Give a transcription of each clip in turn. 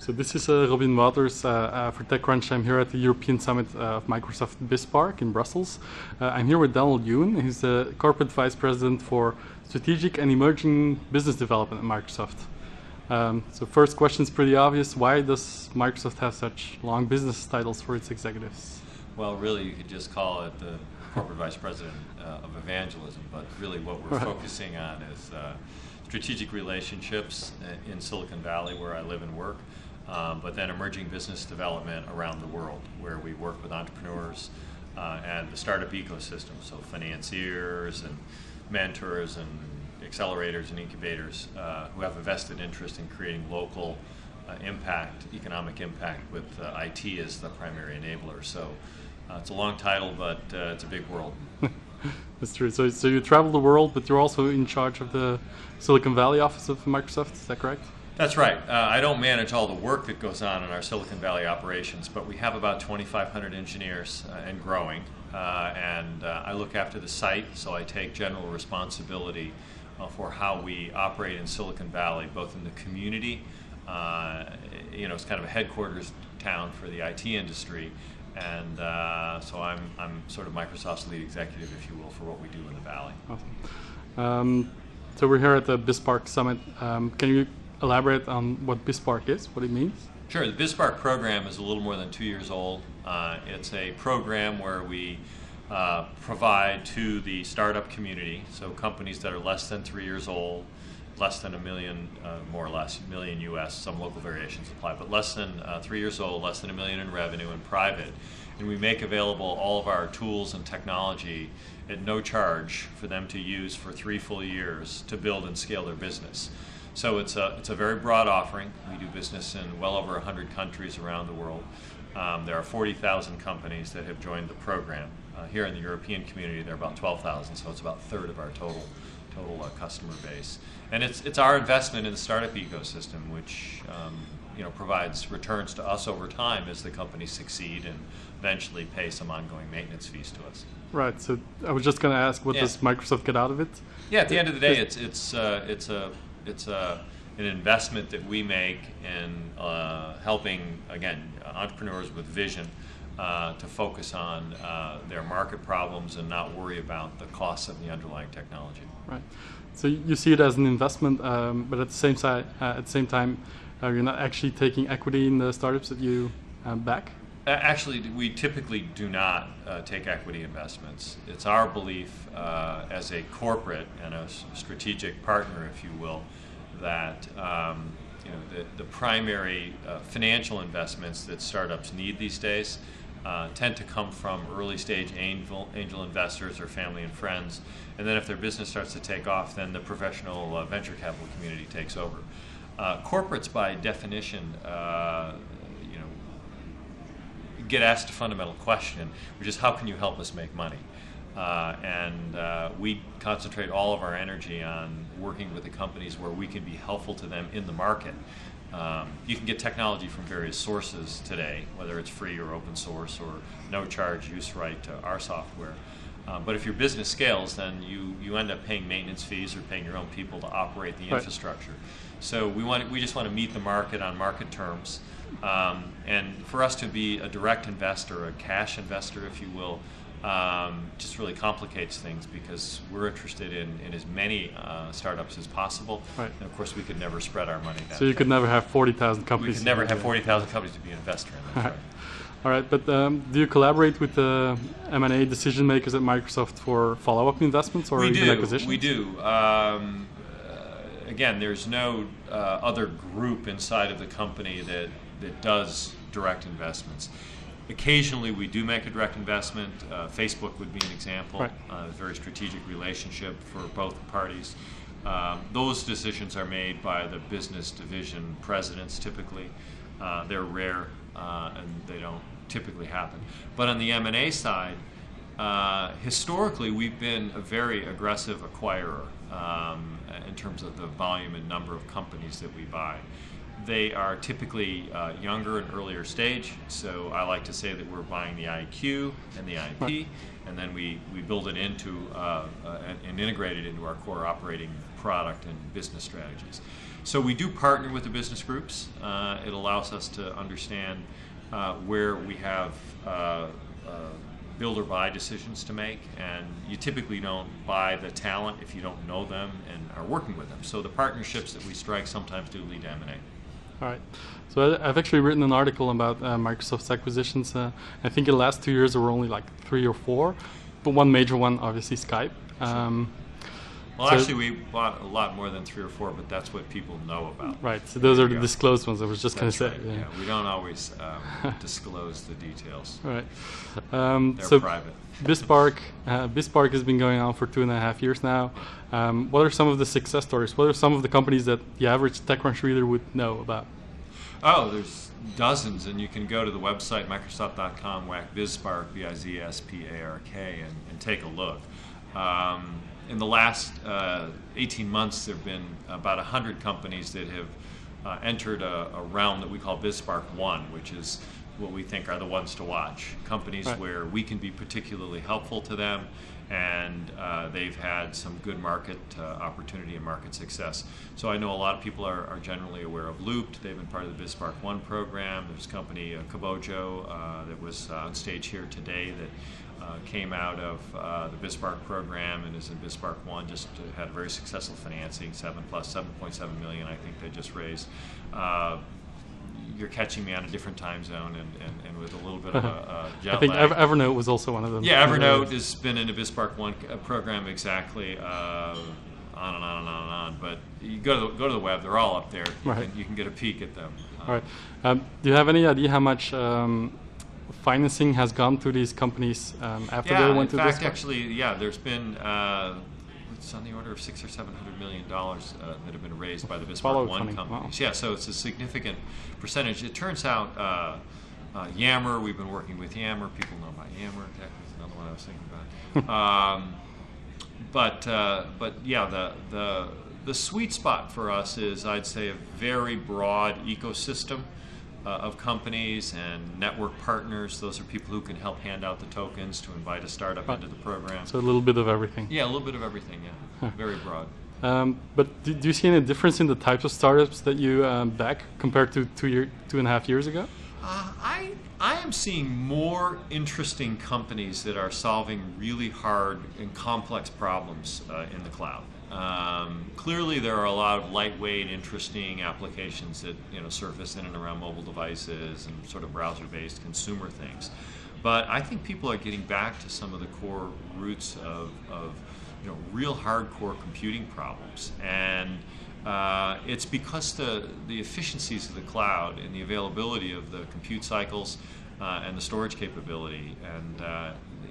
So this is Robin Waters for TechCrunch. I'm here at the European Summit of Microsoft Bismarck in Brussels. I'm here with Lewin. He's the Corporate Vice President for Strategic and Emerging Business Development at Microsoft. So first question is pretty obvious. Why does Microsoft have such long business titles for its executives? Well, really, you could just call it the Corporate Vice President of Evangelism, but really what we're focusing on is strategic relationships in Silicon Valley, where I live and work, but then emerging business development around the world, where we work with entrepreneurs and the startup ecosystem, so financiers and mentors and accelerators and incubators who have a vested interest in creating local impact, economic impact, with IT as the primary enabler. So it's a long title, but it's a big world. That's true. So you travel the world, but you're also in charge of the Silicon Valley office of Microsoft, is that correct? That's right. I don't manage all the work that goes on in our Silicon Valley operations, but we have about 2,500 engineers and growing, and I look after the site, so I take general responsibility for how we operate in Silicon Valley, both in the community, it's kind of a headquarters town for the IT industry, and so I'm sort of Microsoft's lead executive, if you will, for what we do in the Valley. Awesome. So we're here at the Bismarck Summit. Can you elaborate on what Bismarck is, what it means? Sure. The Bismarck program is a little more than 2 years old. It's a program where we provide to the startup community, so companies that are less than 3 years old, less than $1 million, more or less, $1 million US, some local variations apply, but less than 3 years old, less than $1 million in revenue and private. And we make available all of our tools and technology at no charge for them to use for 3 full years to build and scale their business. So it's a very broad offering. We do business in well over 100 countries around the world. There are 40,000 companies that have joined the program. Here in the European community, there are about 12,000, so it's about a third of our total customer base. And it's our investment in the startup ecosystem, which provides returns to us over time as the companies succeed and eventually pay some ongoing maintenance fees to us. Right. So I was just going to ask, what does Microsoft get out of it? Yeah. At the end of the day, it's an investment that we make in helping, again, entrepreneurs with vision to focus on their market problems and not worry about the costs of the underlying technology. Right. So you see it as an investment, but at the same time, you're not actually taking equity in the startups that you back? Actually, we typically do not take equity investments. It's our belief as a corporate and a strategic partner, if you will, that the primary financial investments that startups need these days tend to come from early stage angel investors or family and friends, and then if their business starts to take off, then the professional venture capital community takes over. Corporates, by definition, get asked a fundamental question, which is, how can you help us make money? And we concentrate all of our energy on working with the companies where we can be helpful to them in the market. You can get technology from various sources today, whether it's free or open source or no charge use right to our software. But if your business scales, then you end up paying maintenance fees or paying your own people to operate the infrastructure. So we just want to meet the market on market terms. And for us to be a direct investor, a cash investor, if you will, just really complicates things, because we're interested in as many startups as possible. Right. And of course, we could never spread our money that So you could never have 40,000 companies. We could never have 40,000 companies to be an investor in. That's right. All right, but do you collaborate with the M&A decision makers at Microsoft for follow-up investments or even acquisitions? We do. Again, there's no other group inside of the company that does direct investments. Occasionally, we do make a direct investment. Facebook would be an example. Right. A very strategic relationship for both parties. Those decisions are made by the business division presidents typically. They're rare and they don't typically happen. But on the M&A side, historically, we've been a very aggressive acquirer in terms of the volume and number of companies that we buy. They are typically younger and earlier stage, so I like to say that we're buying the IQ and the IP, and then we build it into and integrate it into our core operating product and business strategies. So we do partner with the business groups. It allows us to understand where we have build or buy decisions to make, and you typically don't buy the talent if you don't know them and are working with them. So the partnerships that we strike sometimes do lead to M&A. All right. So I've actually written an article about Microsoft's acquisitions. I think in the last 2 years there were only like 3 or 4, but one major one, obviously Skype. Well, actually, we bought a lot more than 3 or 4, but that's what people know about. Right. So those are the disclosed ones. I was just going to say. Right. Yeah, we don't always disclose the details. All right. They're so private. Bismarck has been going on for 2.5 years now. What are some of the success stories? What are some of the companies that the average TechCrunch reader would know about? Oh, there's dozens, and you can go to the website Microsoft.com, whack Bismarck, B-I-Z-S-P-A-R-K, and take a look. In the last 18 months, there have been about 100 companies that have entered a realm that we call Bismarck 1, which is what we think are the ones to watch. Companies where we can be particularly helpful to them, and they've had some good market opportunity and market success. So I know a lot of people are generally aware of Looped. They've been part of the Bismarck 1 program. There's a company, Kabojo, that was on stage here today that came out of the Bismarck program and is in Bismarck 1, just had a very successful financing, 7.7 million I think they just raised. You're catching me on a different time zone and with a little bit of a jet lag. I think Evernote was also one of them. Yeah, Evernote has been in a Bismarck 1 program exactly, on and on and on and on. But you go to the web, they're all up there. You can get a peek at them. All right. Do you have any idea how much financing has gone to these companies after they went to this? In fact, actually, there's been it's on the order of $600 or $700 million that have been raised by the Bismarck 1 companies. Wow. Yeah, so it's a significant percentage. It turns out Yammer, we've been working with Yammer. People know about Yammer. That was another one I was thinking about. But yeah, the sweet spot for us is, I'd say, a very broad ecosystem of companies and network partners. Those are people who can help hand out the tokens to invite a startup into the program. So a little bit of everything. Yeah, a little bit of everything, yeah. Very broad. But do you see any difference in the types of startups that you back compared to 2.5 years ago? I am seeing more interesting companies that are solving really hard and complex problems in the cloud. Clearly, there are a lot of lightweight, interesting applications that surface in and around mobile devices and sort of browser-based consumer things. But I think people are getting back to some of the core roots of real hardcore computing problems, and it's because the efficiencies of the cloud and the availability of the compute cycles and the storage capability. And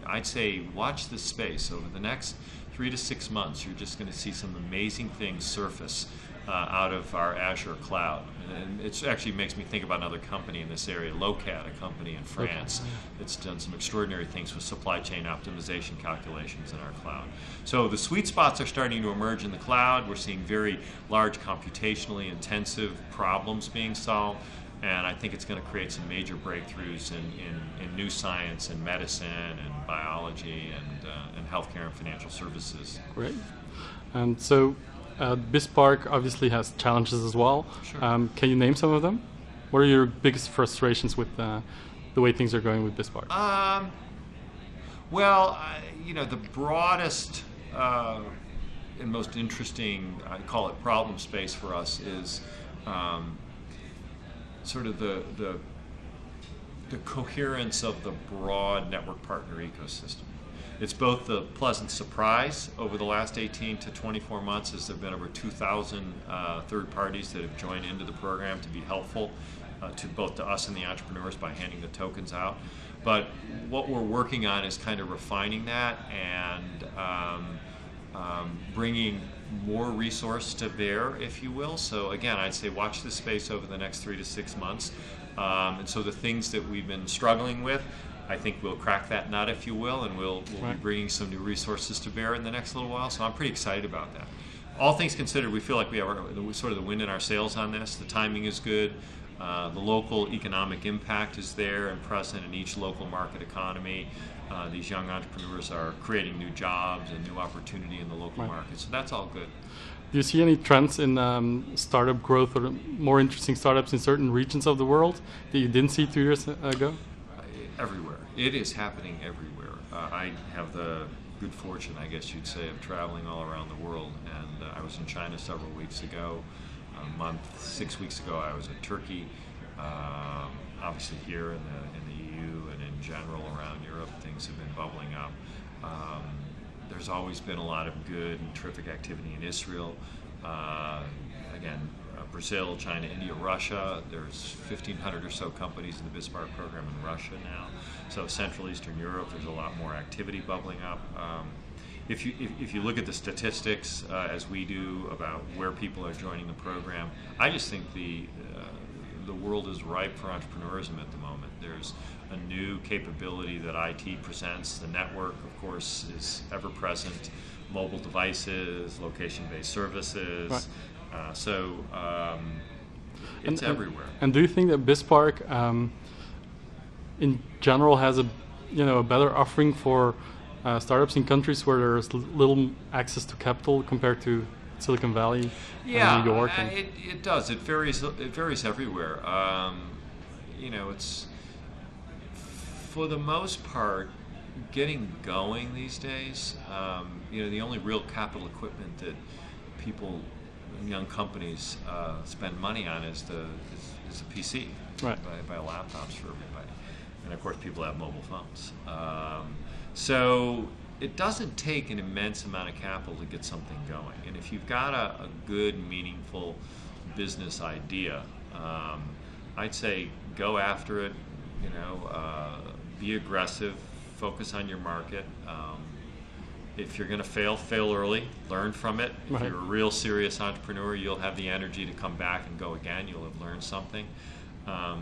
I'd say watch this space over the next 3 to 6 months. You're just going to see some amazing things surface out of our Azure cloud. And it actually makes me think about another company in this area, Locat, a company in France that's done some extraordinary things with supply chain optimization calculations in our cloud. So the sweet spots are starting to emerge in the cloud. We're seeing very large computationally intensive problems being solved. And I think it's going to create some major breakthroughs in new science and medicine and biology and healthcare and financial services. Great. So Bismarck obviously has challenges as well. Sure. Can you name some of them? What are your biggest frustrations with the way things are going with Bismarck? Well, the broadest and most interesting, I call it problem space for us, is sort of the coherence of the broad network partner ecosystem. It's both the pleasant surprise over the last 18 to 24 months, as there have been over 2,000 third parties that have joined into the program to be helpful to both to us and the entrepreneurs by handing the tokens out. But what we're working on is kind of refining that and bringing more resource to bear, if you will. So again, I'd say watch this space over the next 3 to 6 months. And so the things that we've been struggling with, I think we'll crack that nut, if you will, and we'll be bringing some new resources to bear in the next little while. So I'm pretty excited about that. All things considered, we feel like we have sort of the wind in our sails on this. The timing is good. The local economic impact is there and present in each local market economy. These young entrepreneurs are creating new jobs and new opportunity in the local market. So that's all good. Do you see any trends in startup growth or more interesting startups in certain regions of the world that you didn't see 2 years ago? Everywhere. It is happening everywhere. I have the good fortune, I guess you'd say, of traveling all around the world. And I was in China several weeks ago. A month, 6 weeks ago, I was in Turkey. Obviously here in the EU and in general around Europe, things have been bubbling up. There's always been a lot of good and terrific activity in Israel. Again, Brazil, China, India, Russia. There's 1,500 or so companies in the Bismarck program in Russia now. So Central Eastern Europe, there's a lot more activity bubbling up. If you look at the statistics as we do about where people are joining the program, I just think the world is ripe for entrepreneurism at the moment. There's a new capability that IT presents. The network, of course, is ever present. Mobile devices, location-based services. Right. It's everywhere. And do you think that Bismarck, in general, has a better offering for startups in countries where there's little access to capital compared to Silicon Valley, and New York? It does. It varies everywhere. It's for the most part getting going these days. The only real capital equipment that people, young companies, spend money on is the PC. Right. Buy laptops for everybody, and of course people have mobile phones. So it doesn't take an immense amount of capital to get something going. And if you've got a good, meaningful business idea, I'd say go after it. Be aggressive. Focus on your market. If you're going to fail early. Learn from it. If you're a real serious entrepreneur, you'll have the energy to come back and go again. You'll have learned something.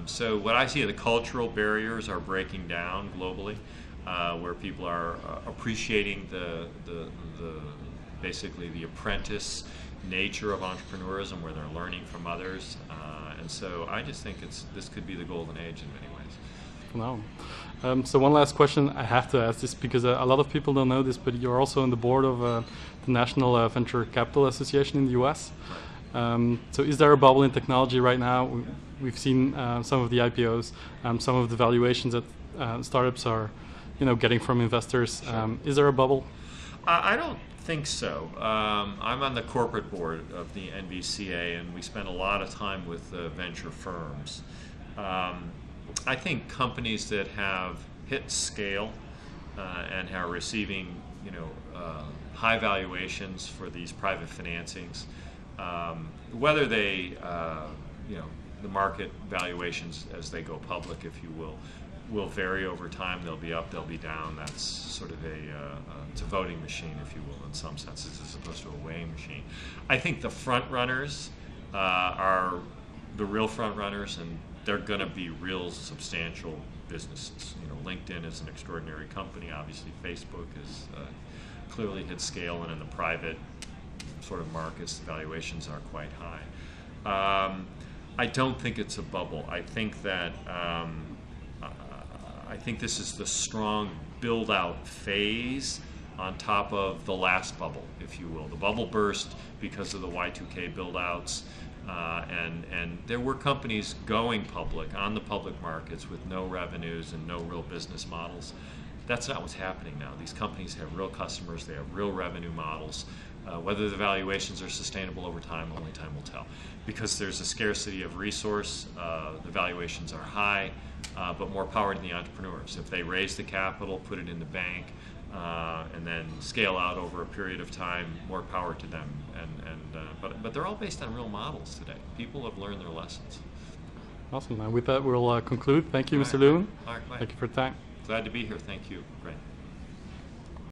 So what I see are the cultural barriers are breaking down globally, where people are appreciating basically the apprentice nature of entrepreneurism, where they're learning from others. And so I just think this could be the golden age in many ways. No. So one last question, I have to ask this because a lot of people don't know this, but you're also on the board of the National Venture Capital Association in the US. So is there a bubble in technology right now? We've seen some of the IPOs, some of the valuations that startups are getting from investors. Sure. Is there a bubble? I don't think so. I'm on the corporate board of the NVCA, and we spend a lot of time with venture firms. I think companies that have hit scale and are receiving, high valuations for these private financings, whether they, the market valuations as they go public, if you will vary over time. They'll be up, they'll be down. That's sort of it's a voting machine, if you will, in some senses, as opposed to a weighing machine. I think the front runners are the real front runners, and they're going to be real substantial businesses. LinkedIn is an extraordinary company. Obviously, Facebook has clearly hit scale, and in the private sort of markets, the valuations are quite high. I don't think it's a bubble. I think that I think this is the strong build-out phase on top of the last bubble, if you will. The bubble burst because of the Y2K build-outs. And there were companies going public on the public markets with no revenues and no real business models. That's not what's happening now. These companies have real customers, they have real revenue models. Whether the valuations are sustainable over time, only time will tell. Because there's a scarcity of resource, the valuations are high, but more power to the entrepreneurs. If they raise the capital, put it in the bank, and then scale out over a period of time, more power to them. But they're all based on real models today. People have learned their lessons. Awesome. And with that, we'll conclude. Thank you, Mr. Lewin. All right, Thank you for your time. Glad to be here. Thank you. Great.